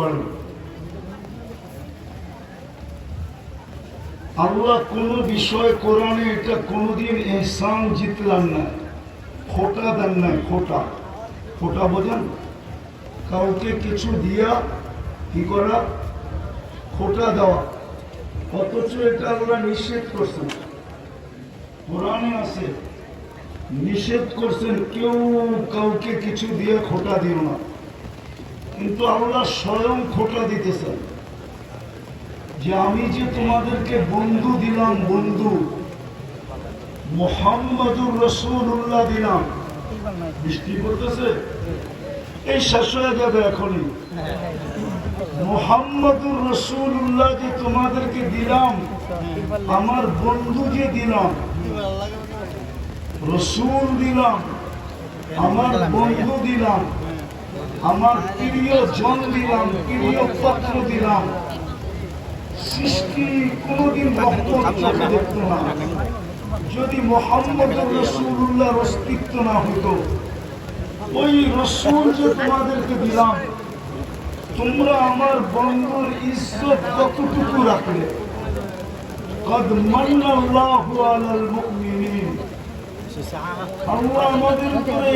পারেন। আল্লাহ কোন বিষয় কোরআনে এটা কোনদিন এহসান জিতলাম না, খোটা দেন নাই। খোটা খোটা বোঝেন? কাউকে কিছু দিয়া কি করা, খোটা দেওয়া। অথচ এটা আল্লাহ নিষেধ করছেন, কোরআনে আছে, নিষেধ করছেন কেউ কাউকে কিছু দিয়ে খোটা দিও না। কিন্তু আল্লাহ স্বয়ং খোটা দিতেছেন যে আমি যে তোমাদেরকে বন্ধু দিলাম, বন্ধু মুহাম্মাদুর রাসূলুল্লাহ দিলাম। বৃষ্টি পড়তেছে, এই শেষ হয়ে যাবে এখনই। মুহাম্মাদুর রাসূলুল্লাহ যে তোমাদেরকে দিলাম, আমার বন্ধু যে দিলাম, রসুল দিলাম, আমার বন্ধু দিলাম, আমার প্রিয় জন দিলাম, প্রিয় পত্র দিলাম। সৃষ্টি কোনদিন রহমত চোখে দেখত না যদি মুহাম্মদুর রাসূলুল্লাহর অস্তিত্ব না হতো। ওই রসুল যে তোমাদেরকে দিলাম, তোমরা আমার বন্ধুর ইজ্জত কতটুকু রাখলে। قد من الله على المؤمنين, আল্লাহ আমাদের উপরে